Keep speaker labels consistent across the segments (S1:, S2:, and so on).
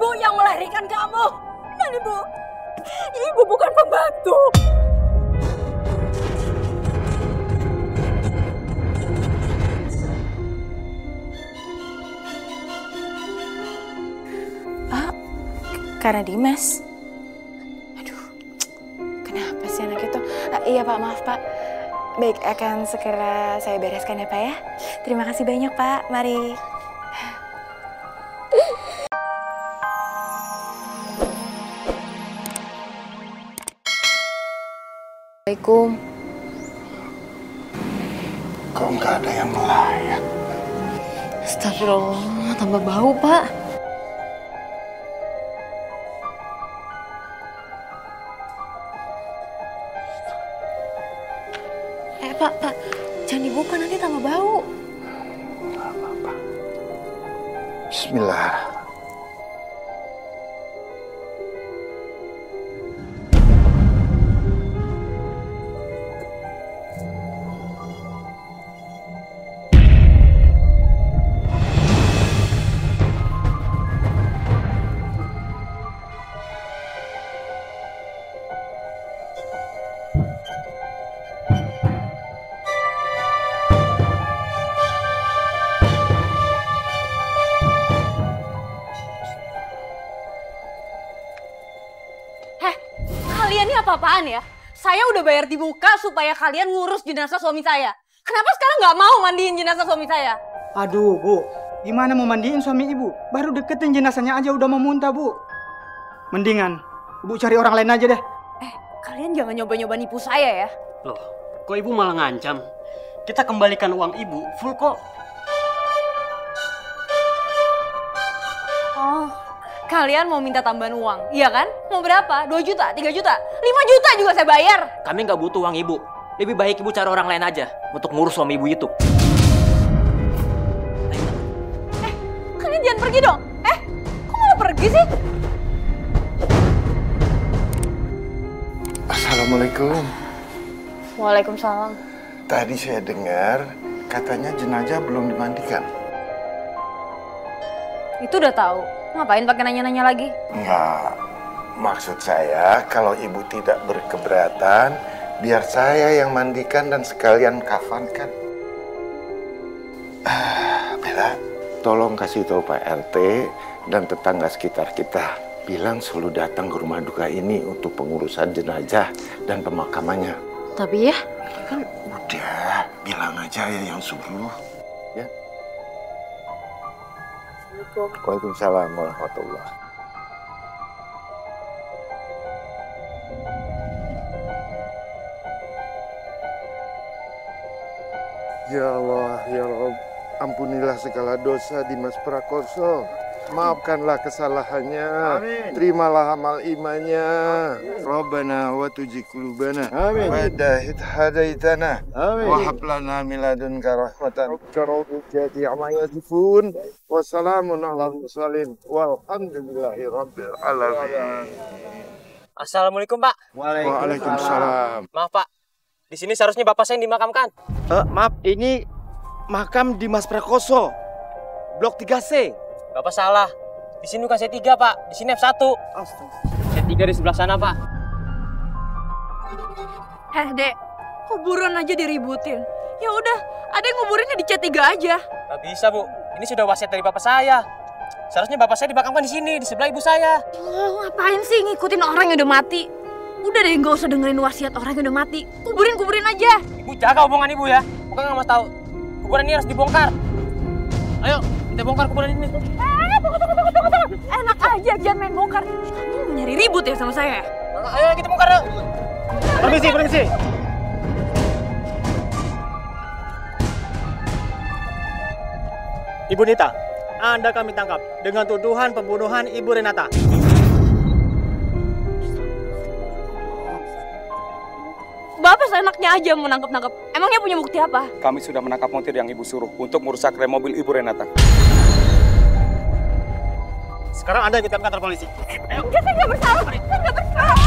S1: ibu yang melahirkan kamu. Dan ibu bukan pembantu.
S2: Karena Dimas. Aduh, kenapa sih anak itu? Iya Pak, maaf Pak. Baik, akan segera saya bereskan ya Pak ya. Terima kasih banyak Pak, mari. Assalamualaikum.
S3: Kok nggak ada yang melayat?
S2: Astagfirullah, tambah bau Pak. Pak, jangan dibuka nanti tambah bau.
S3: Nggak apa-apa. Bismillah.
S1: Apa-apaan ya? Saya udah bayar di muka supaya kalian ngurus jenazah suami saya. Kenapa sekarang nggak mau mandiin jenazah suami saya?
S4: Aduh, Bu. Gimana mau mandiin suami Ibu? Baru deketin jenazahnya aja udah mau muntah, Bu. Mendingan Ibu cari orang lain aja deh.
S1: Kalian jangan nyoba-nyoba nipu saya ya.
S5: Loh, kok Ibu malah ngancam? Kita kembalikan uang Ibu full kok.
S1: Oh, kalian mau minta tambahan uang, iya kan? Mau berapa? 2 juta, 3 juta, 5 juta juga saya bayar.
S6: Kami nggak butuh uang Ibu. Lebih baik Ibu cari orang lain aja untuk ngurus suami Ibu itu.
S1: Kalian jangan pergi dong. Kok malah pergi sih?
S3: Assalamualaikum.
S1: Waalaikumsalam.
S3: Tadi saya dengar katanya jenazah belum dimandikan.
S1: Itu udah tahu. Ngapain pakai nanya-nanya lagi?
S3: Enggak. Maksud saya kalau Ibu tidak berkeberatan, biar saya yang mandikan dan sekalian kafankan. Bella, tolong kasih tahu Pak RT dan tetangga sekitar kita. Bilang selalu datang ke rumah duka ini untuk pengurusan jenazah dan pemakamannya.
S2: Tapi ya?
S3: Kan udah, bilang aja ya yang suruh. Ya. Waalaikumsalam warahmatullahi. Ya Allah, ya Rabb, ampunilah segala dosa Dimas Prakoso. Maafkanlah kesalahannya. Amin. Terimalah amal imannya. Rabbana wa tuji qulubana. Amin. Wa dahid hadaitana. Amin. Wa hab lana min ladunka rahmatan. Karautu jadi amayasifun. Wassalamun ala mursalin. Walhamdulillahi rabbil alamin.
S6: Assalamualaikum Pak.
S3: Waalaikumsalam.
S6: Maaf Pak, di sini seharusnya Bapak saya yang dimakamkan.
S7: Maaf, ini makam Dimas Prakoso, Blok 3C.
S6: Bapak salah. Di sini bukan C3 Pak, di sini F1. C3 di sebelah sana Pak.
S1: Dek, kuburan aja diributin. Ya udah, ada yang nguburinnya di C3 aja.
S6: Gak bisa Bu, ini sudah wasiat dari Bapak saya. Seharusnya Bapak saya dimakamkan di sini, di sebelah ibu saya.
S1: Ngapain sih ngikutin orang yang udah mati? Udah deh, nggak usah dengerin wasiat orang yang udah mati. Kuburin aja.
S6: Ibu jaga omongan Ibu ya. Bukan nggak mau tahu. Kuburan ini harus dibongkar. Ayo, kita bongkar kuburan ini.
S1: Tunggu. Enak aja, jangan main bongkar. Kamu mau nyari ribut ya sama saya?
S6: Ayo kita bongkar yuk.
S7: Permisi. Ibu Nita, Anda kami tangkap dengan tuduhan pembunuhan Ibu Renata.
S1: Bapak seenaknya aja mau nangkep-nangkep. Emangnya punya bukti apa?
S8: Kami sudah menangkap montir yang Ibu suruh untuk merusak rem mobil Ibu Renata.
S7: Sekarang Anda ikut kami kantor polisi.
S1: Ayo. Saya nggak bersalah. Saya nggak bersalah.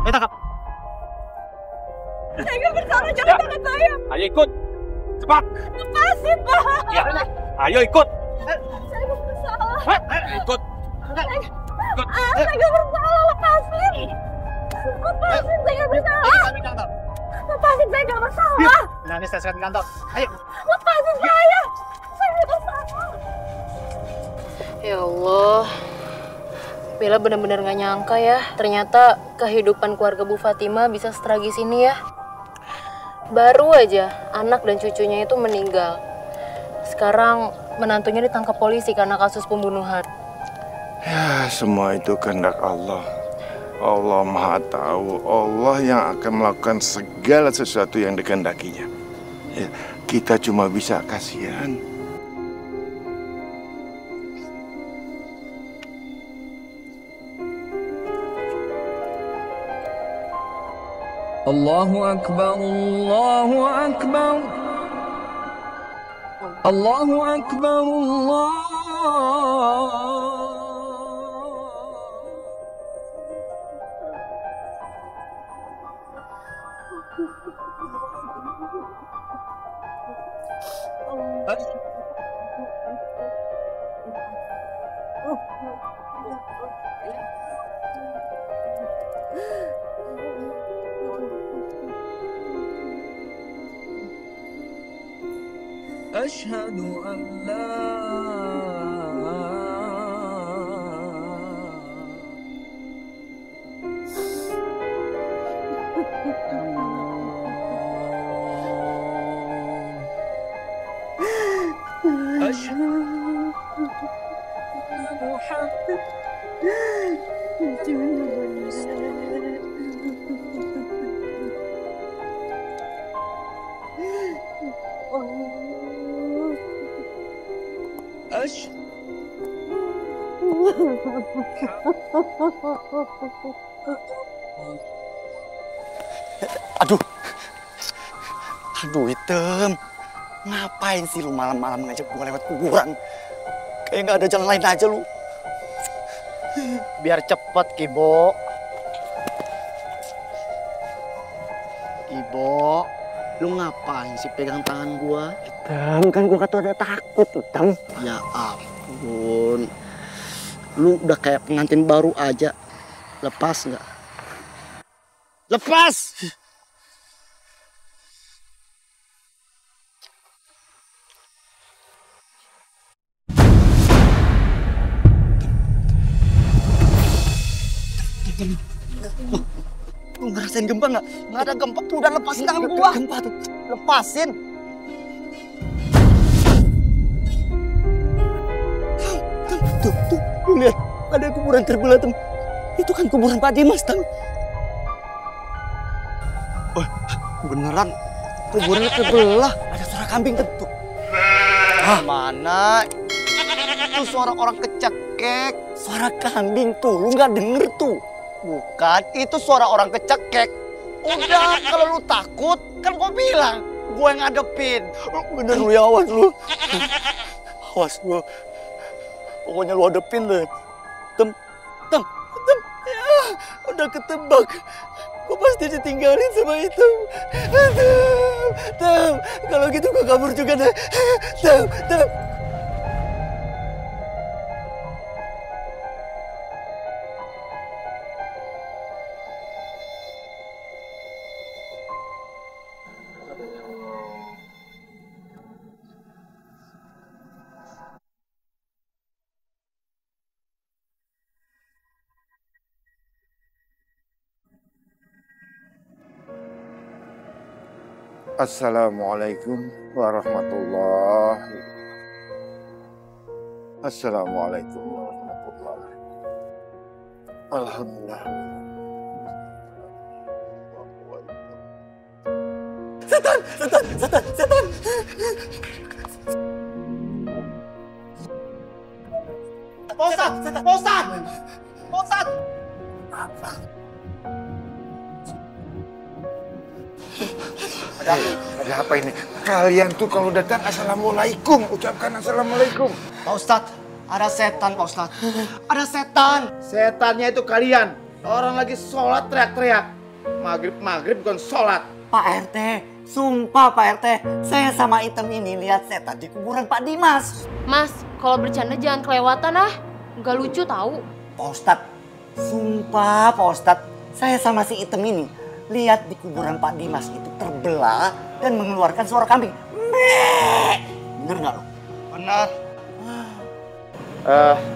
S7: Ayo tangkap.
S1: Saya nggak bersalah, jangan tangan saya.
S8: Ayo ikut. Cepat.
S1: Lepasin, Pak.
S8: Ya. Ayo ikut.
S1: Saya nggak bersalah.
S8: Ikut.
S1: Saya nggak bersalah, lepasin. Lepasin, saya nggak bersalah. Lepasin, saya nggak bersalah.
S7: Nah, ini saya di kantor. Ayo.
S1: Lepasin saya. Saya nggak bersalah.
S9: Ya Allah, Bella benar-benar gak nyangka ya. Ternyata kehidupan keluarga Bu Fatima bisa setragis ini ya. Baru aja anak dan cucunya itu meninggal. Sekarang menantunya ditangkap polisi karena kasus pembunuhan.
S3: Ya, semua itu kehendak Allah. Allah Maha Tahu. Allah yang akan melakukan segala sesuatu yang dikehendakinya. Ya, kita cuma bisa kasihan.
S10: Allahu Akbar, Allahu Akbar, Allahu Akbar, Allah. أشهد أن لا أشهد أن محمد
S11: Aduh, Hitam. Ngapain sih lu malam-malam ngajak gua lewat kuburan? Kayak nggak ada jalan lain aja lu.
S7: Biar cepet, Kibo.
S11: Ibo, lu ngapain sih pegang tangan gua? Hitam, kan gua kata ada takut, Hitam. Ya ampun. Lu udah kayak pengantin baru aja. Lepas nggak? Lepas! Lu ngerasain gempa nggak? Nggak ada gempa. Tuh udah lepasin tangan gua. Gempa tuh. Lepasin. Tuh. Lu lihat. Ada kuburan terbelah, Tem. Itu kan kuburan Pak Dimas, Tem. Oh, beneran. Kuburannya terbelah. Ada suara kambing, Tem. Tuh. Ah, mana? Itu suara orang kecekek. Suara kambing tuh. Lu nggak denger tuh. Bukan, itu suara orang kecekek. Udah, kalau lu takut, kan gua bilang. Gua yang ngadepin. Bener lu ya, awas lu. Awas lu. Pokoknya lu hadepin deh. Tem. Ya, udah ketebak. Gua pasti ditinggalin sama itu. Tem. Kalau gitu gua kabur juga deh. Tem.
S3: Assalamualaikum warahmatullahi. Assalamualaikum warahmatullahi. Alhamdulillah.
S11: Setan. Ustaz.
S3: Ada apa ini? Kalian tuh kalau datang assalamualaikum, ucapkan assalamualaikum.
S11: Pak Ustadz, ada setan, Pak Ustadz. Ada setan.
S7: Setannya itu kalian. Orang lagi sholat teriak-teriak.
S3: Maghrib bukan sholat.
S11: Pak RT, sumpah Pak RT, saya sama Item ini lihat setan di kuburan Pak Dimas.
S9: Mas, kalau bercanda jangan kelewatan ah. Nggak lucu tahu.
S11: Pak Ustadz, sumpah Pak Ustadz, saya sama si Item ini lihat di kuburan Pak Dimas itu terbelah dan mengeluarkan suara kambing. Bener nggak lo?
S3: Benar.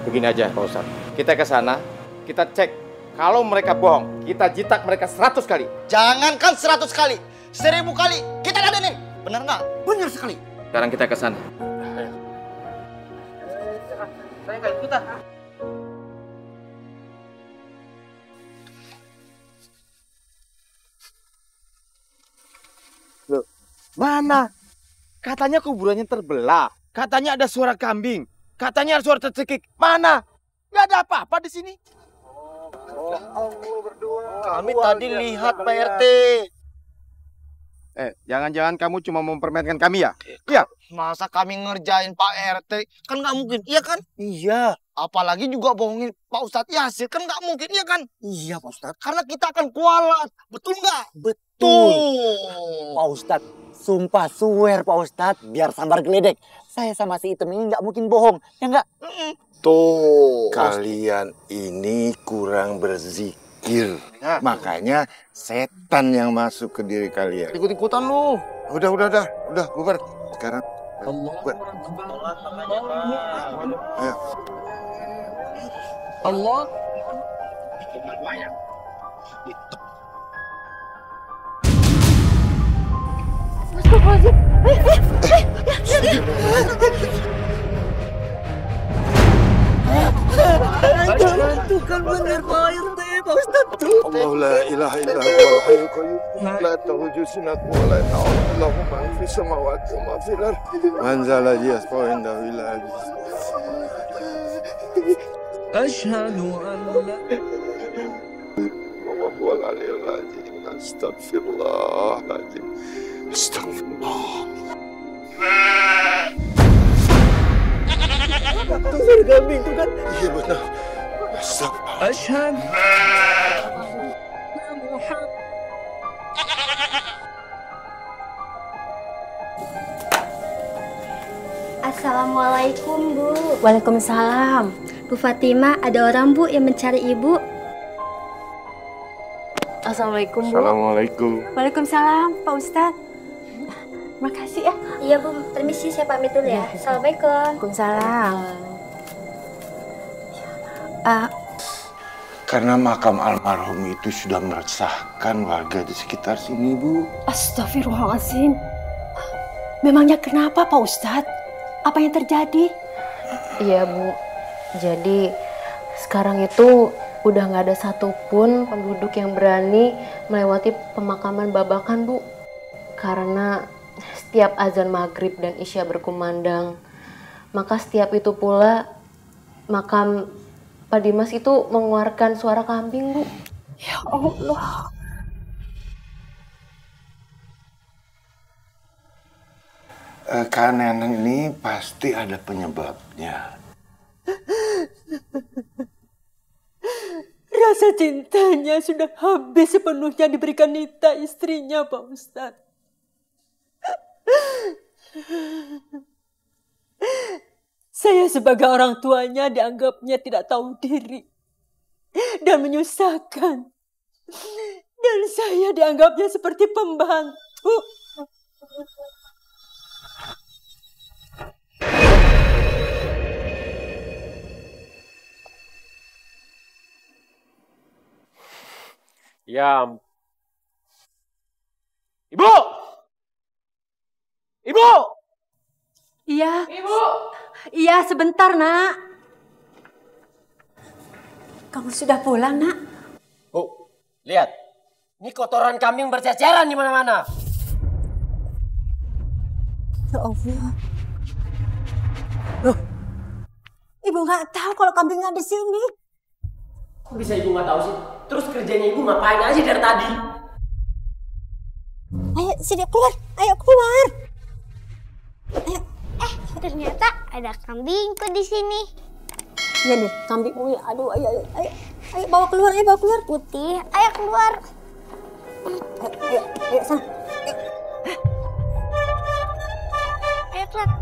S3: Begini aja Pak Ustadz, kita ke sana, kita cek. Kalau mereka bohong, kita jitak mereka 100 kali.
S11: Jangankan 100 kali, 1000 kali kita ladenin. Bener nggak? Bener sekali.
S3: Sekarang kita ke sana.
S6: Saya nggak ikutan.
S3: Loh, mana? Katanya kuburannya terbelah. Katanya ada suara kambing. Katanya ada suara tercekik. Mana? Gak ada apa-apa di sini.
S11: Kami tadi lihat Pak RT.
S3: Jangan-jangan kamu cuma mempermainkan kami ya? Iya.
S11: Masa kami ngerjain Pak RT? Kan nggak mungkin, iya kan? Iya. Apalagi juga bohongin Pak Ustadz Yasir, kan nggak mungkin, iya kan? Iya Pak Ustadz. Karena kita akan kualat, betul nggak? Betul. Pak Ustadz, sumpah swear Pak Ustadz, biar sambar geledek. Saya sama si Item ini nggak mungkin bohong, ya nggak?
S3: Tuh, kalian ini kurang berzikir. Makanya setan yang masuk ke diri kalian.
S11: Ikut-ikutan lu.
S3: Udah, bubar. Sekarang bubar. Ayo.
S10: Allah.
S11: Tuh bener Pak RT, Pak Ustadz.
S3: Allah la ilaha illa huwal hayyul qayyum la ta'khudhuhu sinatun wa la nawm lahu ma fis samawati wa ma fil ardi man zal ladzi yashfa'u indahu illa bi'idznihi
S10: Asyhadu an la
S3: wa huwal aliyyul azim astaghfirullahaladzim astagfirullah.
S11: Tuh suara kambing tuh kan?
S3: Iya benar.
S10: Asyhadu
S12: Assalamualaikum Bu.
S13: Waalaikumsalam.
S12: Bu Fatima, ada orang Bu yang mencari Ibu.
S9: Assalamualaikum Bu.
S3: Assalamualaikum.
S13: Waalaikumsalam Pak Ustadz. Makasih ya.
S12: Iya Bu, permisi saya pamit dulu ya. Assalamualaikum.
S13: Waalaikumsalam.
S3: Karena makam almarhum itu sudah meresahkan warga di sekitar sini, Bu.
S13: Astagfirullahaladzim. Memangnya kenapa Pak Ustadz? Apa yang terjadi?
S9: Iya Bu, jadi sekarang itu udah nggak ada satupun penduduk yang berani melewati pemakaman Babakan Bu. Karena setiap azan maghrib dan isya berkumandang, maka setiap itu pula makam Pak Dimas itu mengeluarkan suara kambing Bu.
S13: Ya Allah.
S3: Keanehan ini pasti ada penyebabnya.
S13: Rasa cintanya sudah habis sepenuhnya diberikan Nita istrinya Pak Ustadz. Saya sebagai orang tuanya dianggapnya tidak tahu diri dan menyusahkan. Dan saya dianggapnya seperti pembantu.
S6: Ya. Ibu! Ibu!
S13: Iya.
S6: Ibu!
S13: Iya, sebentar, Nak. Kamu sudah pulang, Nak?
S6: Bu, lihat. Ini kotoran kambing berceceran di mana-mana.
S13: Ya Allah. Loh, Ibu nggak tahu kalau kambingnya di sini.
S6: Kok bisa Ibu nggak tahu sih? Terus kerjanya Ibu ngapain aja dari tadi?
S13: Ayo, sini keluar. Ayo keluar. Ayo.
S12: Ternyata ada kambingku di sini.
S13: Iya nih, kambingmu ya. Aduh, ayo bawa keluar, ayo bawa keluar.
S12: Putih, ayo keluar.
S13: Ayo sana.
S12: Ayo, Clara.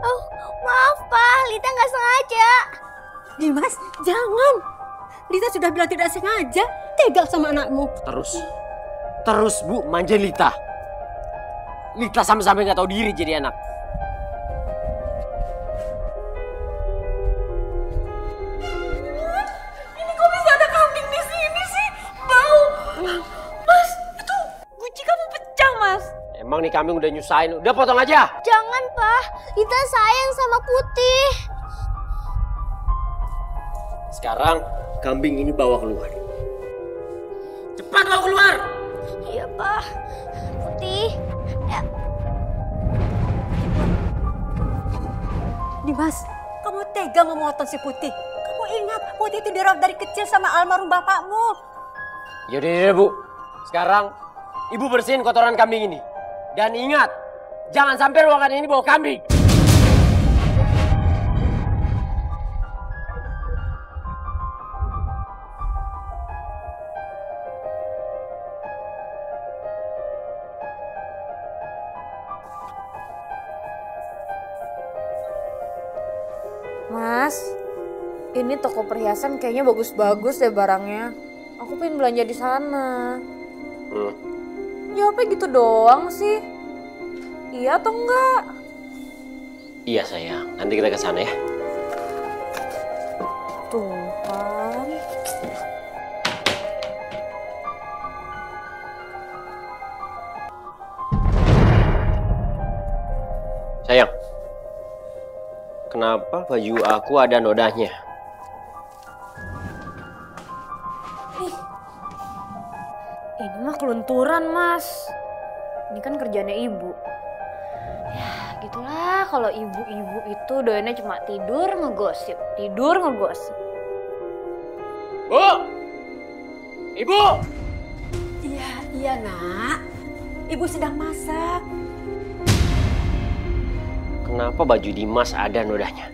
S12: Oh, maaf Pak, Lita nggak sengaja.
S13: Dimas, jangan. Lita sudah bilang tidak sengaja. Tega sama anakmu.
S5: Terus Bu, manja Lita. Lita sampai-sampai nggak tahu diri jadi anak.
S1: Ini kok bisa ada kambing di sini sih? Bau. Mas, itu guci kamu pecah, Mas.
S5: Emang nih kambing udah nyusahin, udah potong aja.
S12: Jangan Pak, Lita sayang sama Putih.
S5: Sekarang kambing ini bawa keluar. Cepat bawa keluar.
S12: Iya Pak. Putih. Ya.
S13: Dimas, kamu tega memotong si Putih. Kamu ingat Putih itu dirawat dari kecil sama almarhum bapakmu.
S5: Yaudah Bu. Sekarang Ibu bersihin kotoran kambing ini. Dan ingat, jangan sampai ruangan ini bawa kambing.
S1: Mas, ini toko perhiasan kayaknya bagus-bagus deh barangnya. Aku pengen belanja di sana. Jawabnya gitu doang sih. Iya atau enggak?
S5: Iya sayang, nanti kita ke sana ya.
S1: Tuh kan.
S5: Sayang, kenapa baju aku ada nodanya?
S1: Ini mah kelunturan, Mas. Ini kan kerjanya ibu. Ya, gitulah kalau ibu-ibu itu doyannya cuma tidur ngegosip. Tidur ngegosip.
S5: Bu! Ibu!
S13: Iya nak. Ibu sedang masak.
S5: Kenapa baju Dimas ada nodanya?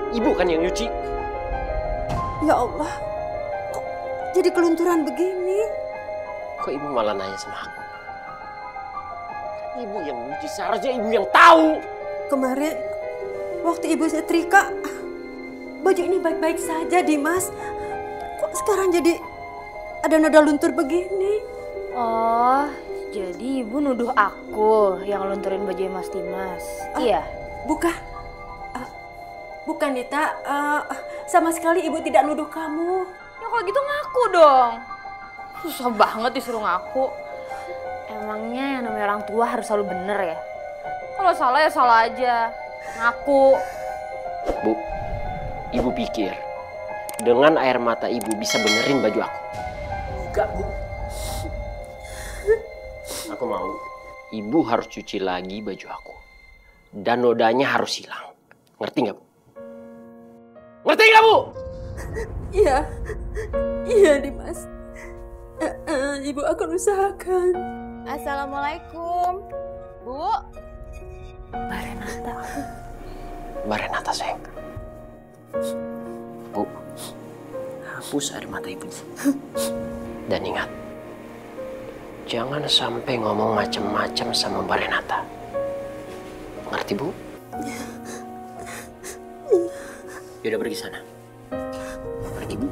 S5: Ibu kan yang nyuci.
S13: Ya Allah, kok jadi kelunturan begini?
S5: Kok ibu malah nanya sama aku? Ibu yang nyuci, seharusnya ibu yang tahu.
S13: Kemarin waktu ibu setrika, baju ini baik-baik saja Dimas. Kok sekarang jadi ada noda luntur begini?
S1: Oh, jadi ibu nuduh aku yang lunturin baju Mas Dimas. Iya?
S13: Bukan Nita, sama sekali ibu tidak nuduh kamu.
S1: Ya kalau gitu ngaku dong. Susah banget disuruh ngaku. Emangnya yang namanya orang tua harus selalu bener ya? Kalau salah ya salah aja. Ngaku.
S5: Bu, ibu pikir dengan air mata ibu bisa benerin baju aku? Enggak, Bu. Aku mau ibu harus cuci lagi baju aku. Dan nodanya harus hilang. Ngerti nggak, Bu? Ngerti nggak, Bu?
S13: Iya Dimas. Ibu akan usahakan.
S1: Assalamualaikum. Bu.
S5: Mbak Renata, sayang. Bu, hapus air mata ibu. Dan ingat, jangan sampai ngomong macam-macam sama Mbak Renata. Ngerti, Bu? Yaudah pergi sana. Pergi, Bu.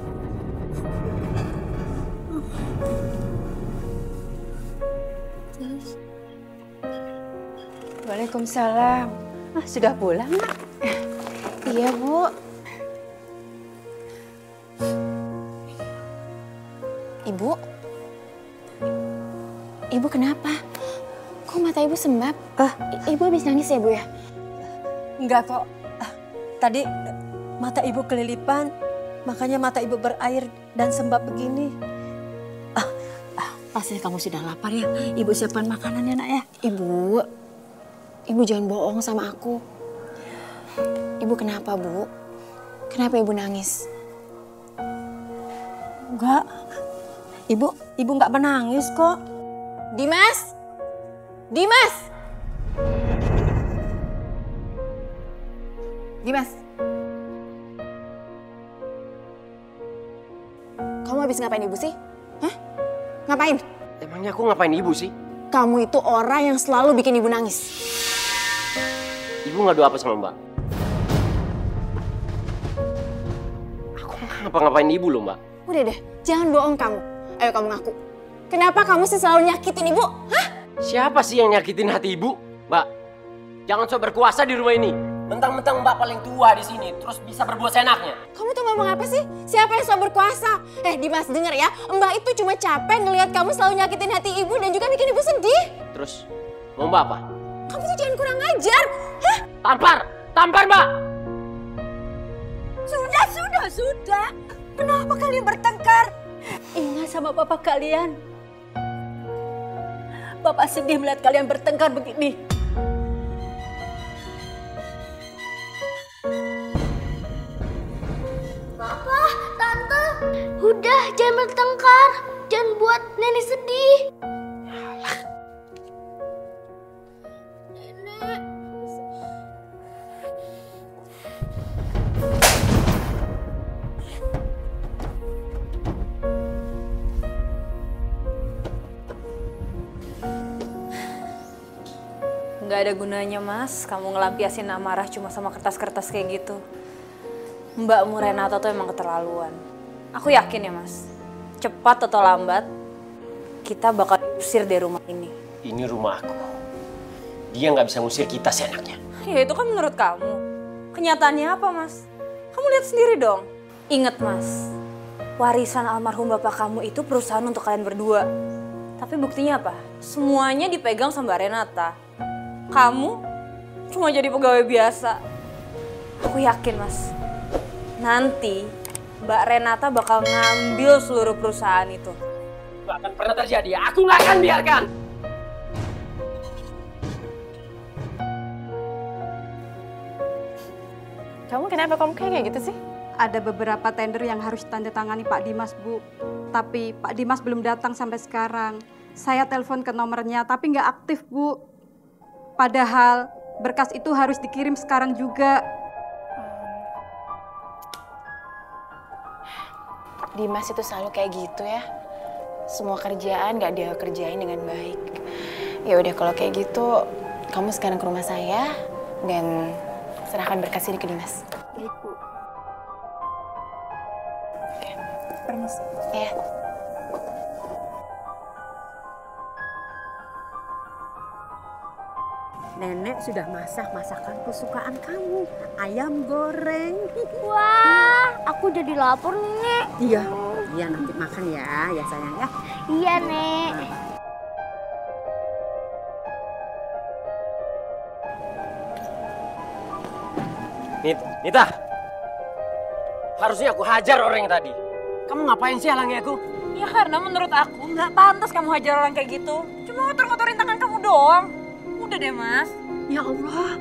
S2: Waalaikumsalam.
S13: Sudah pulang, Nak?
S2: Iya, Bu. Ibu kenapa? Kok mata ibu sembab? Ibu habis nangis ya, Bu ya?
S13: Enggak kok. Tadi mata ibu kelilipan, makanya mata ibu berair dan sembab begini. Pasti kamu sudah lapar ya. Ibu siapkan makanannya, Nak ya.
S2: Ibu jangan bohong sama aku. Ibu kenapa, Bu? Kenapa ibu nangis?
S13: Enggak. Ibu nggak menangis kok.
S2: Dimas! Dimas! Dimas! Kamu habis ngapain ibu sih? Hah? Ngapain?
S5: Emangnya aku ngapain ibu sih?
S2: Kamu itu orang yang selalu bikin ibu nangis.
S5: Ibu ngadu apa sama Mbak? Aku nggak ngapa-ngapain ibu loh, Mbak.
S2: Udah deh, jangan bohong kamu. Ayo kamu ngaku. Kenapa kamu sih selalu nyakitin ibu? Hah?
S5: Siapa sih yang nyakitin hati ibu? Mbak, jangan sok berkuasa di rumah ini. Mentang-mentang Mbak paling tua di sini, terus bisa berbuat seenaknya.
S2: Kamu tuh ngomong apa sih? Siapa yang sok berkuasa? Dimas, denger ya. Mbak itu cuma capek ngelihat kamu selalu nyakitin hati ibu dan juga bikin ibu sedih.
S5: Terus, mau Mbak apa?
S2: Kamu tuh jangan kurang ajar. Hah?
S5: Tampar! Tampar, Mbak!
S13: Sudah. Kenapa kalian bertengkar? Ingat sama bapak kalian. Bapak sedih melihat kalian bertengkar begini.
S12: Papa, Tante, udah jangan bertengkar. Jangan buat Nenek sedih. Nenek.
S1: Nggak ada gunanya mas, kamu ngelampiasin amarah cuma sama kertas-kertas kayak gitu. Mbakmu Renata tuh emang keterlaluan. Aku yakin ya mas, cepat atau lambat kita bakal diusir dari rumah ini.
S5: Ini rumah aku. Dia nggak bisa ngusir kita seenaknya.
S1: Ya itu kan menurut kamu. Kenyataannya apa mas? Kamu lihat sendiri dong. Ingat mas, warisan almarhum bapak kamu itu perusahaan untuk kalian berdua. Tapi buktinya apa? Semuanya dipegang sama Mbak Renata. Kamu cuma jadi pegawai biasa. Aku yakin mas, nanti Mbak Renata bakal ngambil seluruh perusahaan itu.
S5: Gak akan pernah terjadi, aku gak akan biarkan.
S2: Kamu kenapa kamu kayak gitu sih?
S13: Ada beberapa tender yang harus tanda tangani Pak Dimas, Bu. Tapi Pak Dimas belum datang sampai sekarang. Saya telepon ke nomornya, tapi nggak aktif, Bu. Padahal berkas itu harus dikirim sekarang juga.
S2: Dimas itu selalu kayak gitu ya. Semua kerjaan nggak dia kerjain dengan baik. Ya udah kalau kayak gitu, kamu sekarang ke rumah saya dan serahkan berkas ini ke Dimas.
S13: Baik, Bu.
S2: Permisi. Ya.
S13: Nenek sudah masak masakan kesukaan kamu, ayam goreng.
S12: Wah, aku jadi lapar, Nek.
S13: Iya, nanti makan ya sayang ya.
S12: Iya, Nek.
S5: Nita, harusnya aku hajar orang yang tadi. Kamu ngapain sih halangi aku?
S1: Ya karena menurut aku nggak pantas kamu hajar orang kayak gitu. Cuma ngotor-ngotorin tangan kamu doang. Udah deh mas.
S13: Ya Allah,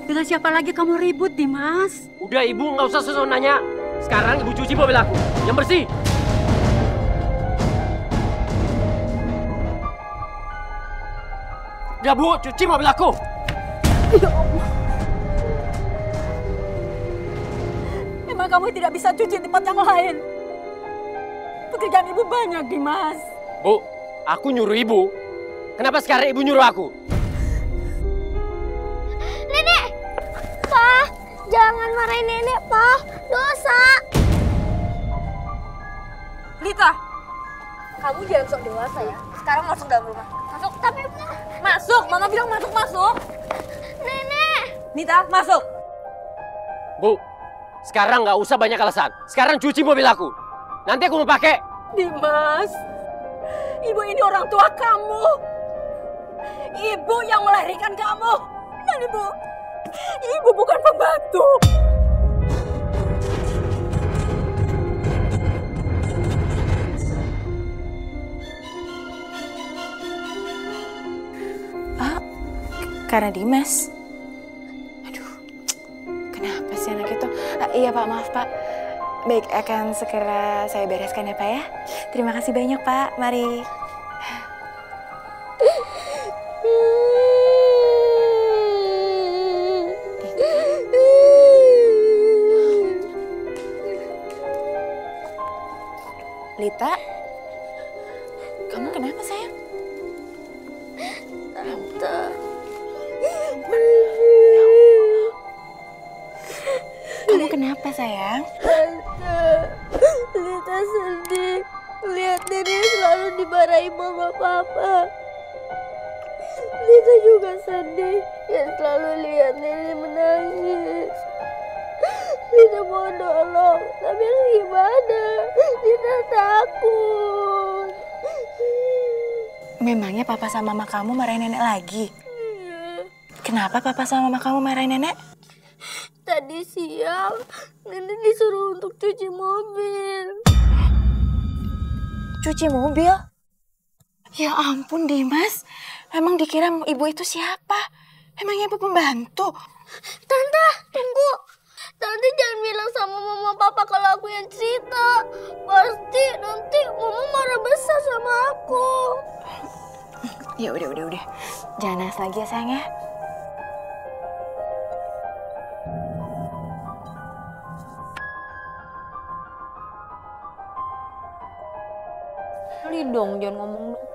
S13: dengan siapa lagi kamu ribut, Dimas?
S5: Udah ibu, nggak usah susah nanya. Sekarang ibu cuci mobil aku, yang bersih. Udah bu, cuci mobil aku.
S13: Ya Allah. Emang kamu tidak bisa cuci tempat yang lain? Pekerjaan ibu banyak, Dimas.
S5: Bu, aku nyuruh ibu. Kenapa sekarang ibu nyuruh aku?
S12: Nenek! Pak, jangan marahin nenek, Pak. Dosa.
S1: Lita, kamu jangan sok dewasa ya. Sekarang masuk dalam rumah. Masuk.
S12: Tapi
S1: masuk, mama bilang masuk.
S12: Nenek!
S1: Nita, masuk.
S5: Bu, sekarang nggak usah banyak alasan. Sekarang cuci mobil aku. Nanti aku mau pakai.
S13: Dimas, ibu ini orang tua kamu. Ibu yang melahirkan kamu. Dan ibu bukan pembantu.
S2: Karena Dimas. Aduh, kenapa sih anak itu? Iya Pak, maaf Pak. Baik, akan segera saya bereskan ya Pak ya. Terima kasih banyak Pak, mari. Lita, kamu kenapa sayang?
S12: Tante.
S2: Kamu kenapa sayang?
S12: Tante, Lita sedih. Lihat Nenek selalu dimarahi mama papa. Lita juga sedih yang selalu lihat Nenek menangis. Lita mau nolong, tapi harus gimana? Lita takut.
S2: Memangnya papa sama mama kamu marahin nenek lagi? Kenapa papa sama mama kamu marahin nenek?
S12: Tadi siang, Nenek disuruh untuk cuci mobil.
S2: Cuci mobil? Ya ampun Dimas, emang dikira ibu itu siapa? Emangnya ibu pembantu?
S12: Tante, tunggu. Tante jangan bilang sama mama papa kalau aku yang cerita. Pasti nanti mama marah besar sama aku.
S2: Ya udah. Jangan nangis lagi ya sayang ya.
S1: Li dong, jangan ngomong dong.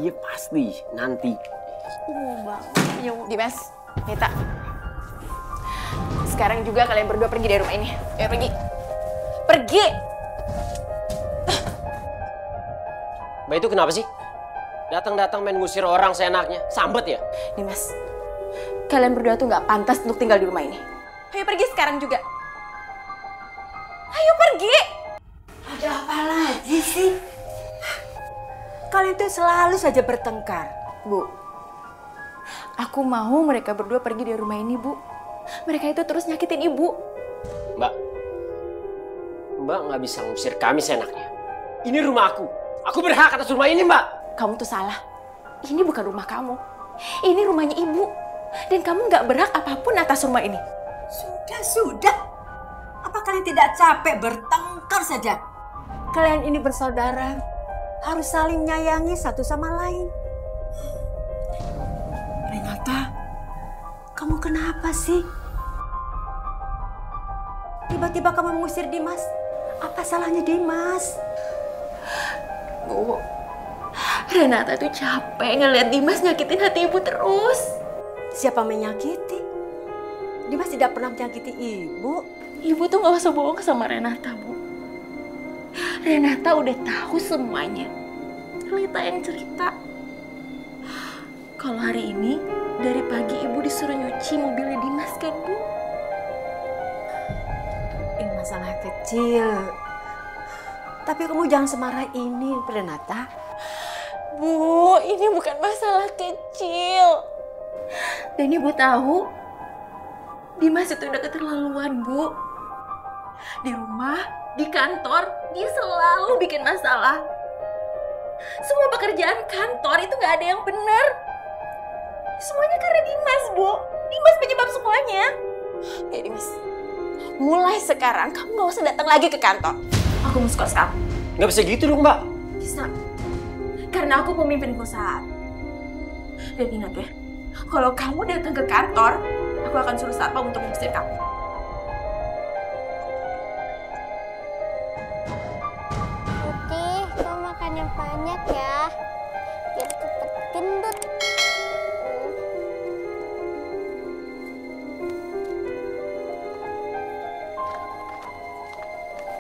S5: Iya pasti, nanti.
S1: Aku mau banget.
S2: Yuk, Dimas, Mita. Sekarang juga kalian berdua pergi dari rumah ini. Ayo pergi. Pergi!
S5: Mbak itu kenapa sih? Datang-datang main ngusir orang seenaknya. Sambet ya?
S2: Dimas, kalian berdua tuh nggak pantas untuk tinggal di rumah ini. Ayo pergi sekarang juga. Ayo pergi!
S14: Ada apa lagi sih? Kalian tuh selalu saja bertengkar.
S2: Bu, aku mau mereka berdua pergi dari rumah ini, Bu. Mereka itu terus nyakitin Ibu.
S5: Mbak nggak bisa ngusir kami seenaknya. Ini rumah aku. Aku berhak atas rumah ini, Mbak.
S2: Kamu tuh salah. Ini bukan rumah kamu. Ini rumahnya Ibu. Dan kamu nggak berhak apapun atas rumah ini.
S14: Sudah. Apa kalian tidak capek bertengkar saja? Kalian ini bersaudara. Harus saling menyayangi satu sama lain. Renata, kamu kenapa sih? Tiba-tiba kamu mengusir Dimas. Apa salahnya Dimas?
S2: Bu, Renata tuh capek ngeliat Dimas nyakitin hati Ibu terus.
S14: Siapa menyakiti? Dimas tidak pernah menyakiti Ibu.
S2: Ibu tuh gak usah bohong sama Renata, Bu. Renata udah tahu semuanya. Lita yang cerita. Kalau hari ini, dari pagi Ibu disuruh nyuci mobilnya Dimas kan, Bu?
S14: Ini masalah kecil. Tapi kamu jangan semarah ini, Renata.
S2: Bu, ini bukan masalah kecil. Dan Ibu tahu, Dimas itu udah keterlaluan, Bu. Di rumah, di kantor, dia selalu bikin masalah. Semua pekerjaan kantor itu gak ada yang benar. Semuanya karena Dimas, Bu. Dimas penyebab semuanya. Ya, Dimas. Mulai sekarang kamu gak usah datang lagi ke kantor. Aku mau sekolah sekarang.
S5: Nggak bisa gitu dong, Mbak.
S2: Bisa. Karena aku pemimpin perusahaan. Dan ingat ya, kalau kamu datang ke kantor, aku akan suruh satpam untuk mengusir kamu.
S12: Putih, kamu makan yang banyak ya. Biar cepet gendut.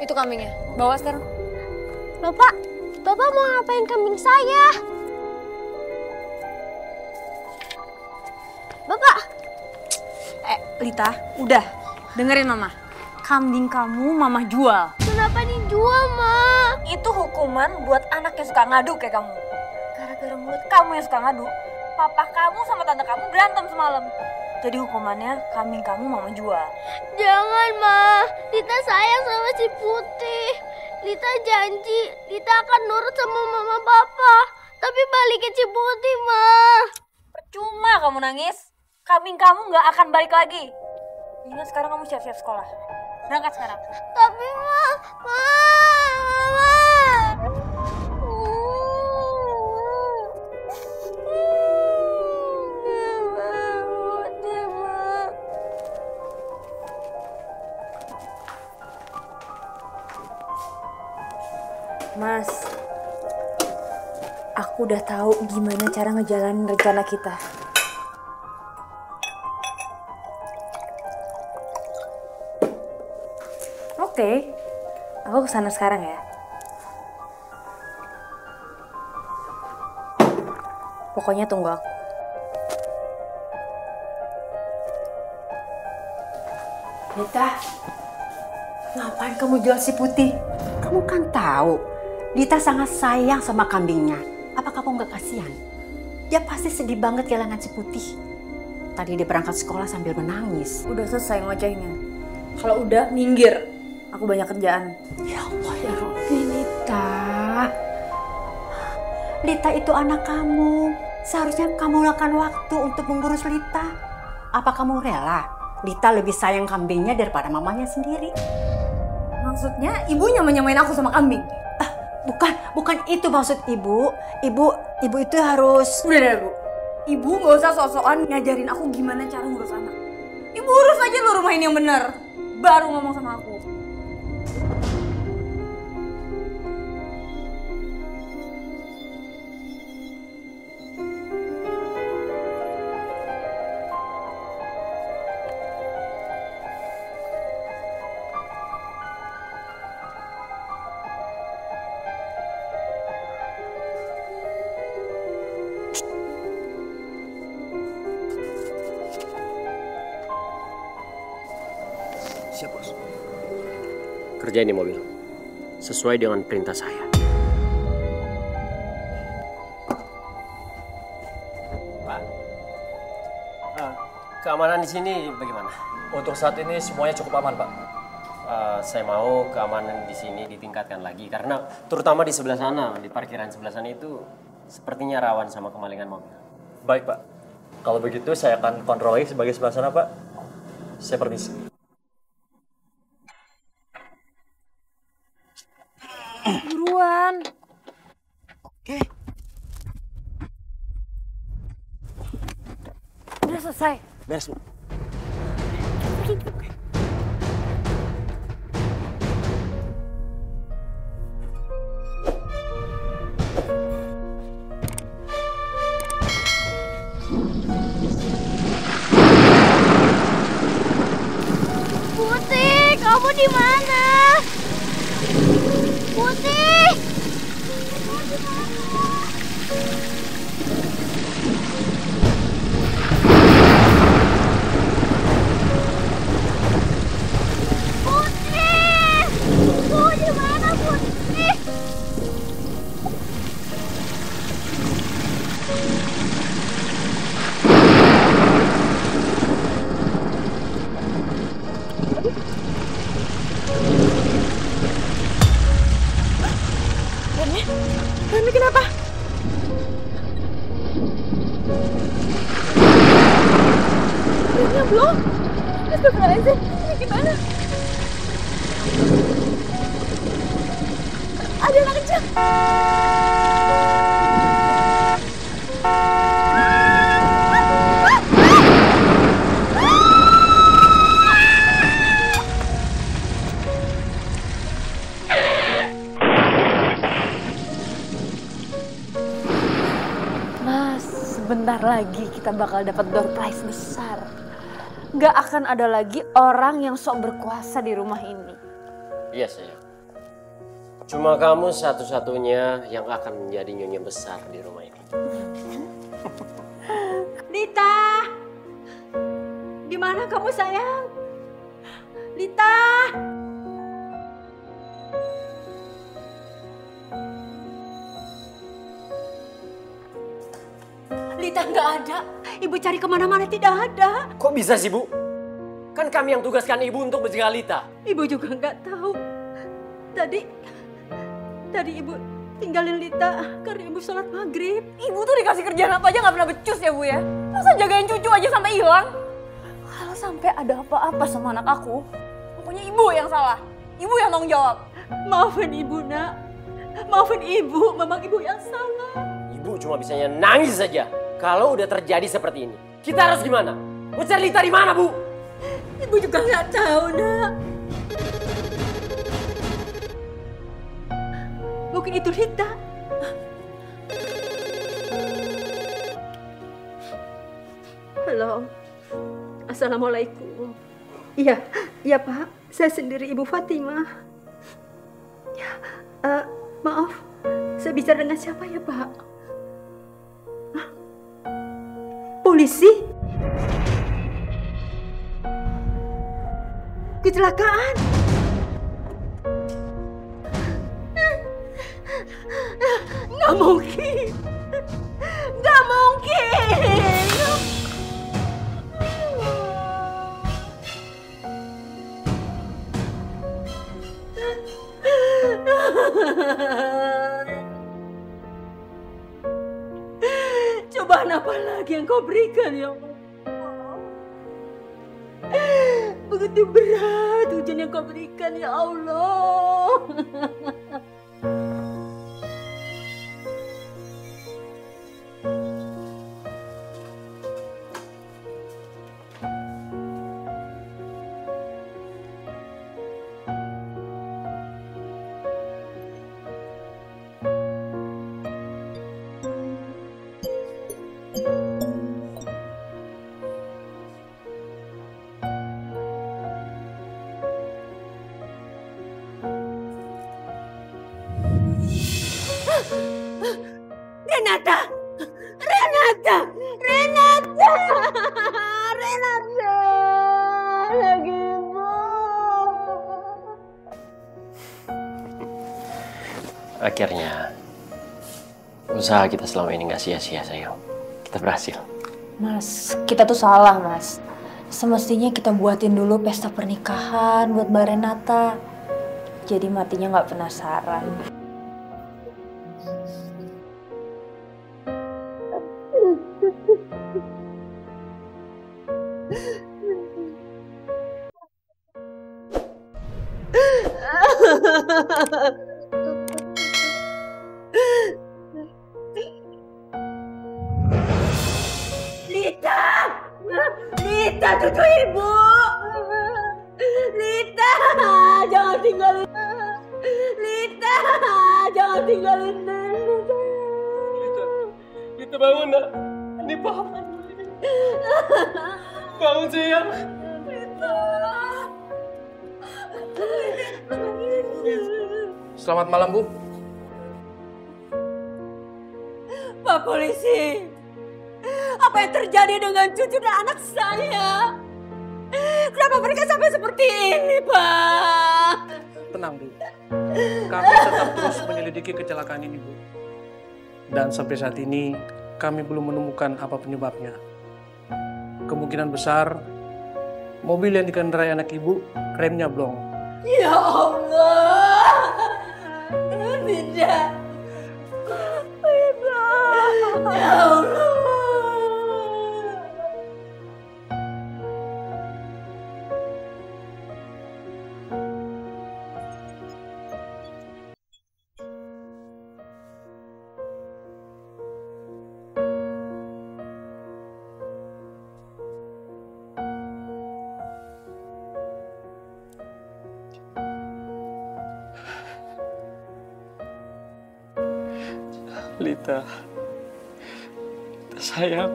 S1: Itu kambingnya. Bawa sekarang.
S12: Bapak mau ngapain kambing saya? Bapak!
S1: Lita, udah. Dengerin Mama. Kambing kamu Mama jual.
S12: Kenapa dijual, Ma?
S1: Itu hukuman buat anak yang suka ngadu kayak kamu. Gara-gara mulut kamu yang suka ngadu, papa kamu sama tante kamu berantem semalam. Jadi hukumannya kambing kamu Mama jual.
S12: Jangan, Ma. Lita sayang sama si Putih. Lita janji, Lita akan nurut sama mama papa. Tapi balikin si Putih, Ma.
S1: Percuma kamu nangis. Kambing kamu nggak akan balik lagi. Ingat sekarang kamu siap-siap sekolah. Berangkat sekarang.
S12: Tapi
S1: Mas, aku udah tahu gimana cara ngejalanin rencana kita. Oke, aku kesana sekarang ya. Pokoknya tunggu aku.
S14: Lita, ngapain kamu jual si Putih? Kamu kan tahu, Lita sangat sayang sama kambingnya. Apa kamu nggak kasihan? Dia pasti sedih banget kehilangan si Putih. Tadi dia berangkat sekolah sambil menangis.
S1: Udah selesai ngocehnya. Kalau udah, minggir. Aku banyak kerjaan.
S14: Ya Allah ya Rabbi, Lita. Lita itu anak kamu. Seharusnya kamu luangkan waktu untuk mengurus Lita. Apa kamu rela Lita lebih sayang kambingnya daripada mamanya sendiri?
S1: Maksudnya ibu nyamain aku sama kambing?
S14: Bukan itu maksud ibu. Ibu itu harus...
S1: Udah deh, Bu. Ibu gak usah sok-sokan ngajarin aku gimana cara ngurus anak. Ibu urus aja lo rumah ini yang bener. Baru ngomong sama aku.
S5: Siap, Bos. Kerjain di mobil. Sesuai dengan perintah saya. Pak, keamanan di sini bagaimana?
S7: Untuk saat ini semuanya cukup aman, Pak.
S5: Saya mau keamanan di sini ditingkatkan lagi. Karena terutama di sebelah sana, di parkiran sebelah sana itu sepertinya rawan sama kemalingan mobil.
S7: Baik, Pak. Kalau begitu saya akan kontrol lagi sebagai sebelah sana, Pak. Saya permisi.
S1: Buruan.
S14: Oke.
S1: Udah selesai.
S7: Beres, Bu.
S12: Putih, kamu di mana? Putih! Kamu di mana? Putih! Kamu di mana, Putih?
S2: Rani kenapa? Rani belum? Astagfirullahaladzim, ini gimana? Ada anak kecil.
S1: Sebentar lagi kita bakal dapat door prize besar. Gak akan ada lagi orang yang sok berkuasa di rumah ini.
S5: Iya, sayang. Cuma kamu satu-satunya yang akan menjadi nyonya besar di rumah ini.
S14: Lita! Di mana kamu, sayang? Lita! Lita nggak ada. Ibu cari kemana-mana tidak ada.
S5: Kok bisa sih, Bu? Kan kami yang tugaskan Ibu untuk menjaga Lita.
S14: Ibu juga nggak tahu. Tadi Ibu tinggalin Lita karena Ibu sholat maghrib.
S1: Ibu tuh dikasih kerjaan apa aja nggak pernah becus ya, Bu ya? Masa jagain cucu aja sampai hilang? Kalau sampai ada apa-apa sama anak aku Pokoknya ibu yang salah. Ibu yang tanggung jawab.
S14: Maafin ibu, nak. Maafin ibu, memang ibu yang salah.
S5: Ibu cuma bisanya nangis saja. Kalau udah terjadi seperti ini, kita harus gimana? Mau cari Lita di mana, Bu?
S14: Ibu juga nggak tahu, nak. Mungkin itu Lita. Halo. Assalamualaikum. Iya, iya Pak. Saya sendiri Ibu Fatimah. Ya, maaf. Saya bicara dengan siapa ya, Pak? Hah? Polisi? Kecelakaan? Nggak mungkin. Nggak mungkin. Cobaan apa lagi yang kau berikan ya Allah? Begitu berat ujian yang kau berikan ya Allah. Renata! Renata! Renata! Renata! Lagi ibu.
S5: Akhirnya, usaha kita selama ini nggak sia-sia, sayang. Kita berhasil.
S1: Mas, kita tuh salah, Mas. Semestinya kita buatin dulu pesta pernikahan buat Mbak Renata. Jadi matinya nggak penasaran.
S14: Lita! Lita, cucu ibu! Lita! Jangan tinggalin. Lita! Jangan tinggalin Lita.
S6: Lita bangun, nak. Ini Papa. Bangun, sayang.
S14: Lita!
S6: Selamat malam, Bu.
S14: Pak Polisi, apa yang terjadi dengan cucu dan anak saya? Kenapa mereka sampai seperti ini, Pak?
S15: Tenang, Bu. Kami tetap terus menyelidiki kecelakaan ini, Bu. Dan sampai saat ini, kami belum menemukan apa penyebabnya. Kemungkinan besar, mobil yang dikendarai anak Ibu, remnya blong.
S14: Ya Allah! Tidak! Ya Allah!
S15: Lita, sayang.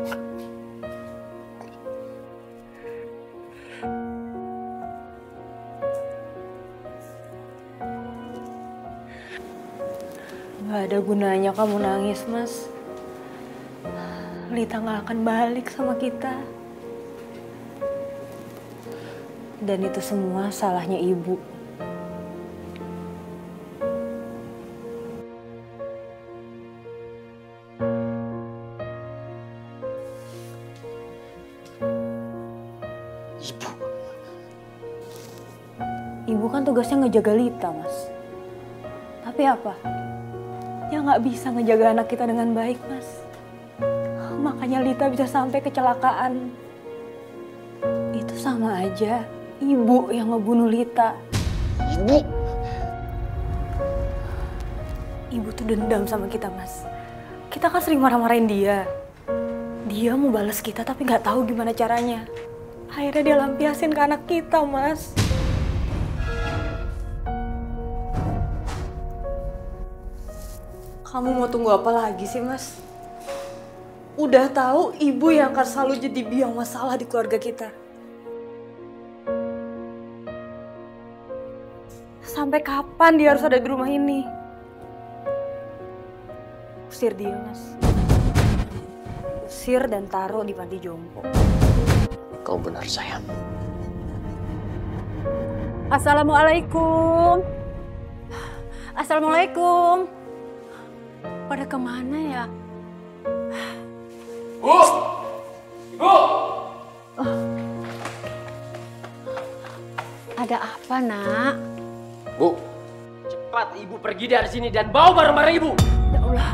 S1: Gak ada gunanya kamu nangis, Mas. Lita gak akan balik sama kita. Dan itu semua salahnya Ibu. Ibu kan tugasnya ngejaga Lita, Mas. Tapi apa? Dia nggak bisa ngejaga anak kita dengan baik, Mas. Makanya Lita bisa sampai kecelakaan. Itu sama aja Ibu yang ngebunuh Lita.
S5: Ibu?
S1: Ibu tuh dendam sama kita, Mas. Kita kan sering marah-marahin dia. Dia mau balas kita tapi nggak tahu gimana caranya. Akhirnya dia lampiasin ke anak kita, Mas. Kamu mau tunggu apa lagi sih, Mas? Udah tahu ibu yang akan selalu jadi biang masalah di keluarga kita. Sampai kapan dia harus ada di rumah ini? Usir dia, Mas. Usir dan taruh di panti jompo.
S5: Kau benar, sayang.
S14: Assalamualaikum. Assalamualaikum. Pada kemana ya?
S5: Bu! Ibu!
S14: Ada apa, Nak?
S5: Bu, cepat ibu pergi dari sini dan bawa barang-barang ibu.
S14: Ya Allah,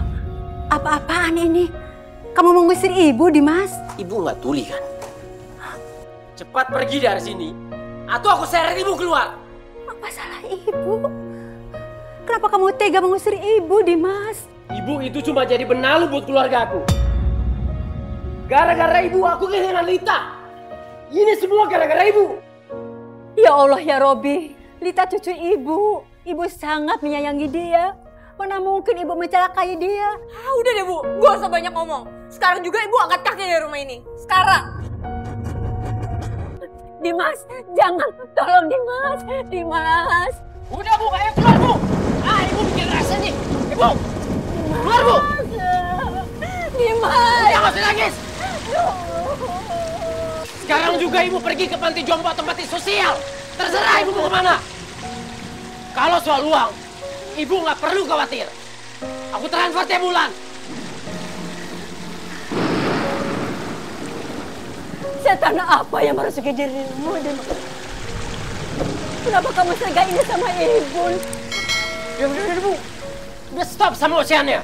S14: apa-apaan ini? Kamu mau ngusir ibu, Dimas?
S5: Ibu nggak tuli kan? Cepat pergi dari sini, atau aku seret ibu keluar.
S14: Apa salah ibu? Kenapa kamu tega mengusir ibu, Dimas?
S5: Ibu itu cuma jadi benalu buat keluarga aku. Gara-gara ibu aku kehilangan Lita. Ini semua gara-gara ibu.
S14: Ya Allah ya Robi, Lita cucu ibu. Ibu sangat menyayangi dia. Mana mungkin ibu mencelakai dia?
S1: Ah, udah deh, Bu. Gak usah banyak ngomong. Sekarang juga ibu angkat kaki dari rumah ini. Sekarang.
S14: Dimas, jangan. Tolong Dimas. Dimas.
S5: Udah, Bu. Ayo keluar, Bu. Ah, ibu bikin rasa nih. Ibu. Keluar, Bu.
S14: Dimas.
S5: Jangan masih nangis. Sekarang juga ibu pergi ke panti jompo atau panti sosial. Terserah ibu mau kemana. Kalau soal uang, ibu nggak perlu khawatir. Aku transfer tiap bulan.
S14: Setan apa yang merasuki dirimu, Dimas? Kenapa kamu tega ini sama ibu?
S5: Udah, Bu. Udah stop sama oceannya.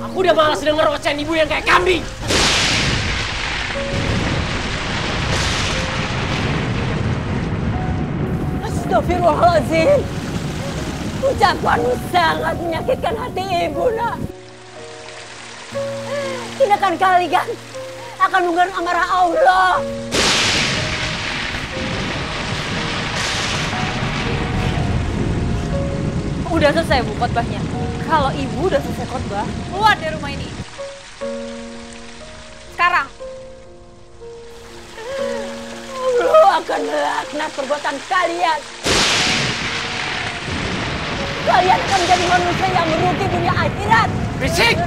S5: Aku udah malas denger ocehan ibu yang kayak kambing.
S14: Astagfirullahaladzim. Ucapanmu sangat menyakitkan hati ibu, Nak. Tindakan kalian akan mengundang amarah Allah.
S1: Udah selesai, Bu, khotbahnya. Kalau ibu udah selesai khotbah, keluar dari rumah ini. Sekarang.
S14: Allah akan melaknat perbuatan kalian. Kalian akan menjadi manusia yang merugi dunia akhirat.
S5: Berisik!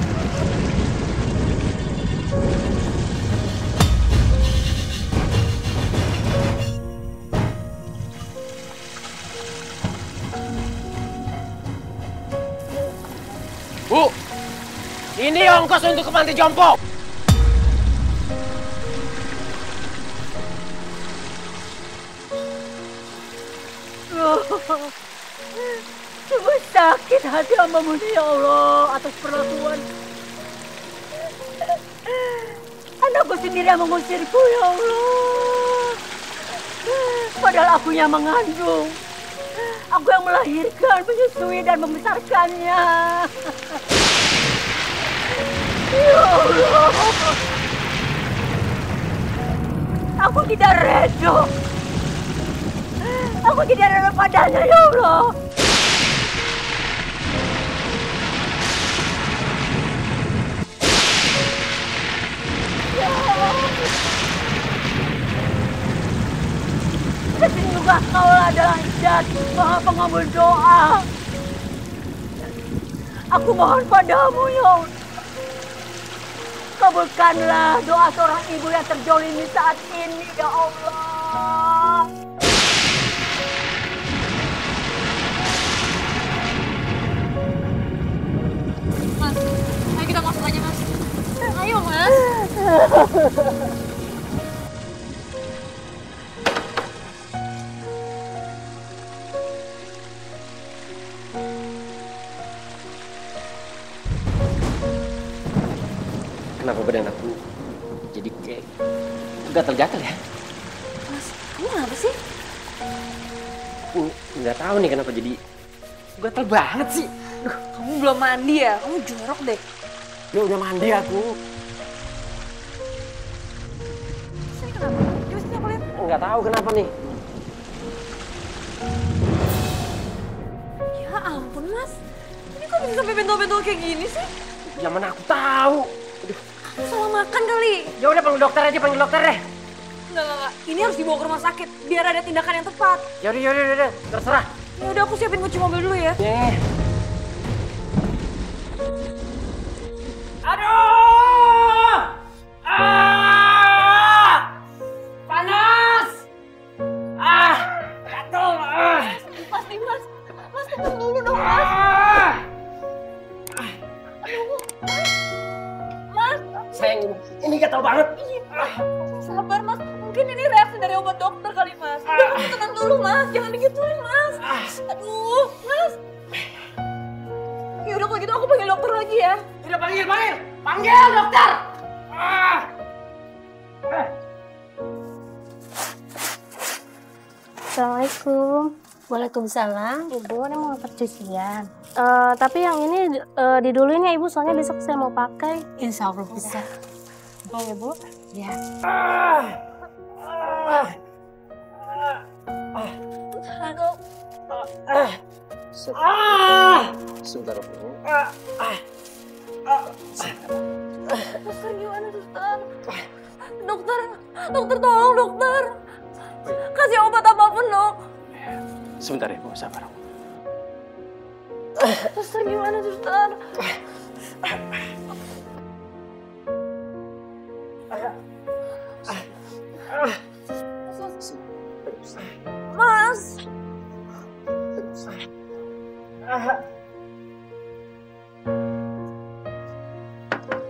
S5: Bu, ini ongkos untuk ke panti jompo.
S14: Sungguh sakit hati hamba-Mu ya Allah atas perlakuan. Anakku sendiri yang mengusirku ya Allah. Padahal aku yang mengandung. Aku yang melahirkan, menyusui dan membesarkannya. Ya Allah. Aku tidak reda. Aku tidak reda padanya ya Allah. Ya Allah. Sesungguhnya Kau adalah Zat Maha Pengabul doa. Aku mohon padamu ya Allah. Kabulkanlah doa seorang ibu yang terjolimi saat ini ya Allah.
S1: Mas, ayo kita masuk aja, Mas. Ayo, Mas.
S5: Kenapa badan aku jadi kayak gatal-gatal ya?
S1: Mas, kamu kenapa sih?
S5: Aku nggak tahu nih kenapa jadi gatel banget sih.
S1: Duh, kamu belum mandi ya? Kamu jorok deh.
S5: Ya udah mandi aku.
S1: Sini kenapa? Coba sini aku lihat.
S5: Nggak tahu kenapa nih.
S1: Ya ampun mas, ini kok bisa sampai bentol-bentol kayak gini sih?
S5: Ya mana aku tahu. Aduh.
S1: Kamu salah makan kali.
S5: Ya udah panggil dokter aja, panggil dokter deh.
S1: Enggak. Ini harus dibawa ke rumah sakit biar ada tindakan yang tepat.
S5: Yaudah, terserah.
S1: Ya udah aku siapin kunci mobil dulu ya.
S5: Aduh! Panas! Gatel!
S1: Pasti mas tenang dulu dong mas. Aduh, mas.
S5: Sayang, ini gatel banget.
S1: Sabar mas, mungkin ini reaksi dari obat dokter kali mas. Udah kamu tenang dulu mas, jangan digituin mas. Aduh, mas. Ya udah kalau gitu aku panggil dokter lagi ya.
S5: Udah panggil dokter.
S12: Assalamualaikum.
S9: Waalaikumsalam.
S12: Ibu, ini mau percucian. Tapi yang ini diduluin ya Ibu, soalnya besok saya mau pakai.
S9: Insya Allah bisa.
S12: Oh ya Bu?
S9: Ya.
S7: Sebentar, Bu.
S1: Dokter gimana dokter? Dokter tolong dokter. Kasih obat apapun dok.
S7: Sebentar ya, Bu, sabar.
S1: Dokter gimana dokter? Mas.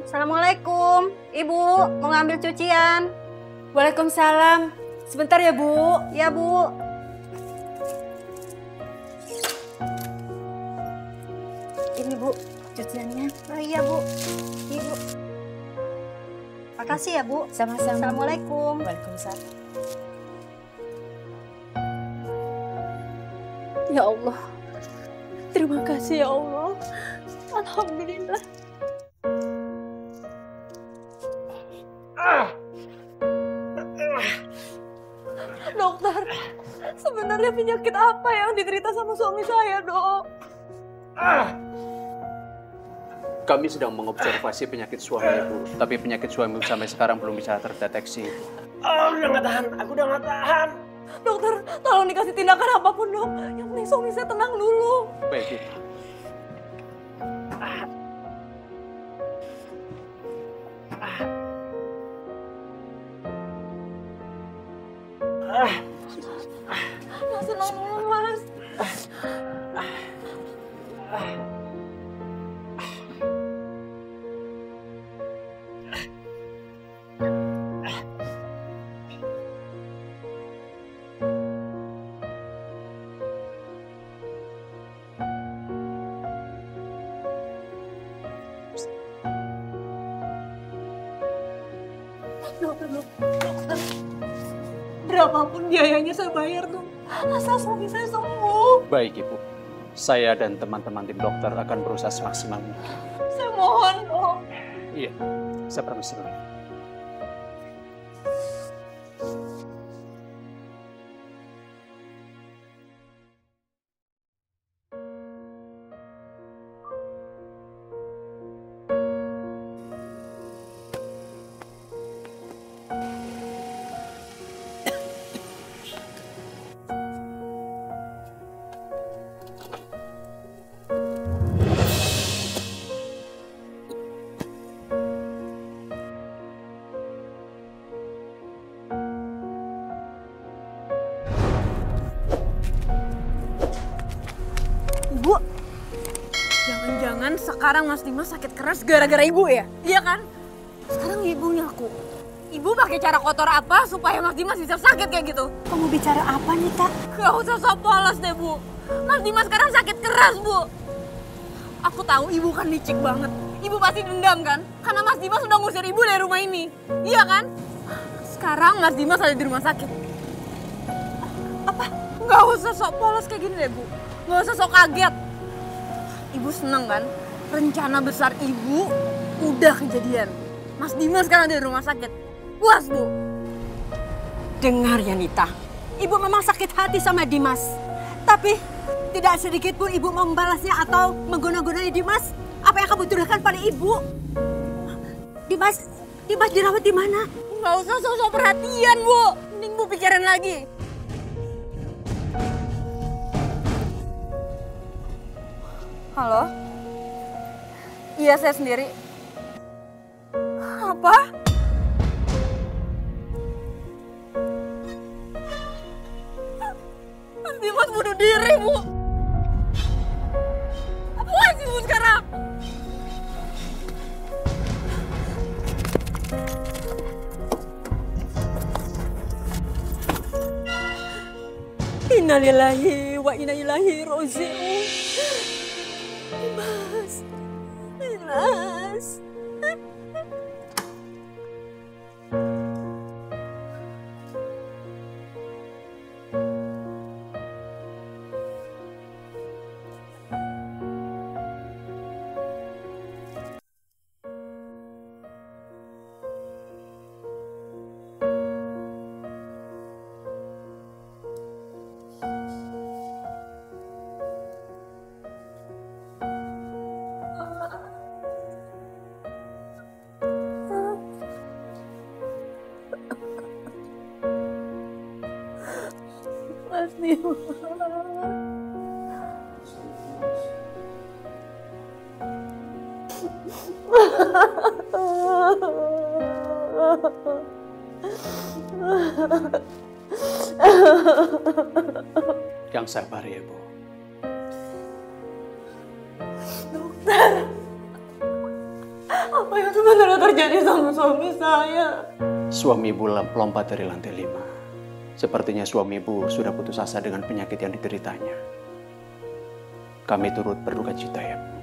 S13: Assalamualaikum, Ibu mau ngambil cucian.
S14: Waalaikumsalam. Sebentar ya Bu.
S13: Ya Bu.
S14: Ini Bu, cuciannya.
S13: Oh iya Bu. Ibu. Makasih ya Bu.
S14: Sama-sama.
S13: Assalamualaikum.
S14: Waalaikumsalam.
S1: Ya Allah. Terima kasih ya Allah. Alhamdulillah. Dokter, sebenarnya penyakit apa yang diderita sama suami saya, Dok?
S16: Kami sedang mengobservasi penyakit suami Ibu, tapi penyakit suami Ibu sampai sekarang belum bisa terdeteksi.
S5: Udah nggak tahan, aku udah nggak tahan.
S1: Dokter, tolong dikasih tindakan apapun, Dok. Yang penting suami saya tenang dulu.
S16: Baik, Ibu.
S1: Mas, tenang dulu, Mas. Dokter. Berapapun biayanya saya bayar, Dok. Asal suami saya sembuh.
S16: Baik, Ibu. Saya dan teman-teman tim dokter akan berusaha semaksimal mungkin.
S1: Saya mohon, Dok.
S16: Iya, saya permisi dulu.
S1: Ibu, jangan-jangan sekarang Mas Dimas sakit keras gara-gara ibu ya? Iya kan? Sekarang ibunya aku. Ibu pakai cara kotor apa supaya Mas Dimas bisa sakit kayak gitu?
S14: Kamu bicara apa nih, Kak?
S1: Gak usah sok polos deh, Bu. Mas Dimas sekarang sakit keras, Bu. Aku tahu ibu kan licik banget. Ibu pasti dendam kan? Karena Mas Dimas udah ngusir ibu dari rumah ini. Iya kan? Sekarang Mas Dimas ada di rumah sakit.
S14: Apa?
S1: Nggak usah sok polos kayak gini deh, Bu. Nggak usah sok kaget. Ibu seneng kan? Rencana besar Ibu udah kejadian. Mas Dimas sekarang di rumah sakit. Puas, Bu.
S14: Dengar ya Nita, Ibu memang sakit hati sama Dimas. Tapi tidak sedikit pun Ibu mau membalasnya atau mengguna-gunai Dimas. Apa yang kamu tuduhkan pada Ibu? Dimas dirawat di mana?
S1: Nggak usah sok-sok perhatian, Bu. Mending Bu pikirin lagi. Halo? Iya, saya sendiri. Apa? Mas Dimas bunuh diri, Bu. Apa sih, Bu, sekarang?
S14: Innalillahi wa inna ilaihi raji'un. Dimas.
S1: Mas Dimas.
S16: Yang sabar ya, Bu.
S1: Dokter, apa yang sebenarnya terjadi sama suami saya?
S16: Suami Ibu lompat dari lantai 5. Sepertinya suami Ibu sudah putus asa dengan penyakit yang dideritanya. Kami turut berduka cita ya, Bu.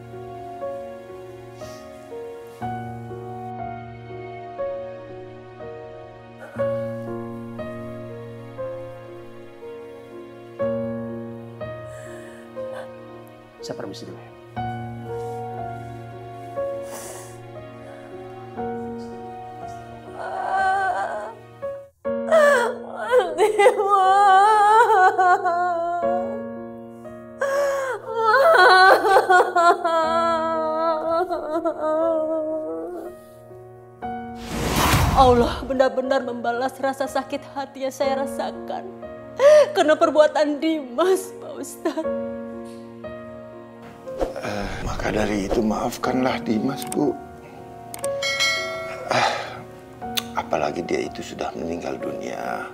S16: Saya permisi dulu ya.
S14: Allah benar-benar membalas rasa sakit hati yang saya rasakan karena perbuatan Dimas, Pak Ustadz.
S3: Maka dari itu maafkanlah Dimas, Bu. Apalagi dia itu sudah meninggal dunia.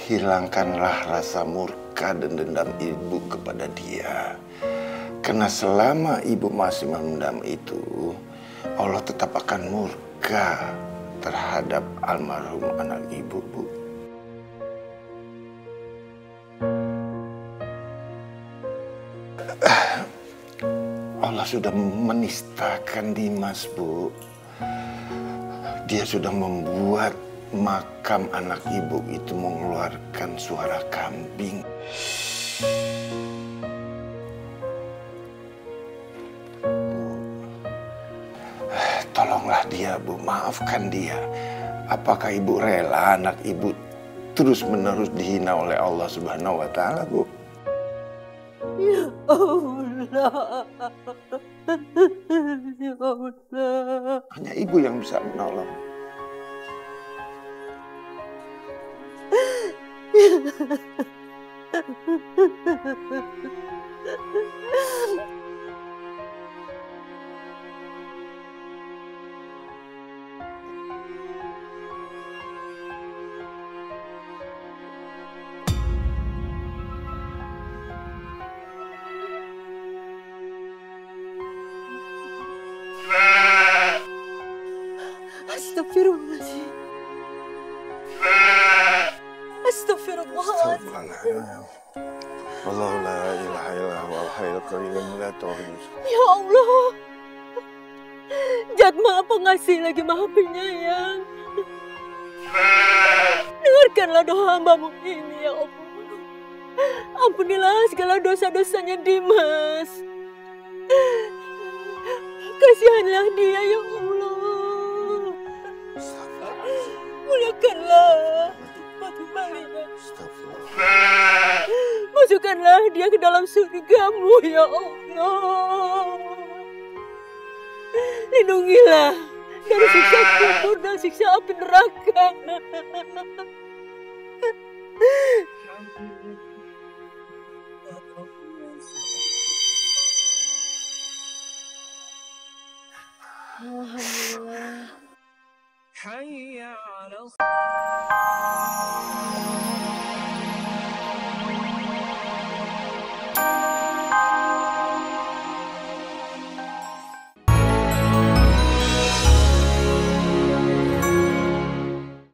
S3: Hilangkanlah rasa murka dan dendam Ibu kepada dia. Karena selama Ibu masih memendam itu, Allah tetap akan murka terhadap almarhum anak Ibu, Bu. Allah sudah menistakan Dimas, Bu. Dia sudah membuat makam anak Ibu itu mengeluarkan suara kambing. Tolonglah dia, Bu. Maafkan dia. Apakah Ibu rela anak Ibu terus-menerus dihina oleh Allah Subhanahu wa Ta'ala, Bu?
S14: Ya Allah. Ya Allah.
S3: Hanya Ibu yang bisa menolong.
S14: Astagfirullahaladzim. Astagfirullahaladzim.
S3: Allah la ilaha illallah wal hayyul qayyum la ta'khudhuhu.
S14: Ya Allah. Zat Maha Pengasih lagi Maha Penyayang. Dengarkanlah doa hamba-Mu ini ya Allah.
S17: Ampunilah segala dosa-dosanya Dimas. Kasihanlah dia ya Allah. Muliakanlah batu balinya. Masukkanlah dia ke dalam surga-Mu ya Allah. Lindungilah dari siksa kubur dan siksa api neraka.
S10: Alhamdulillah.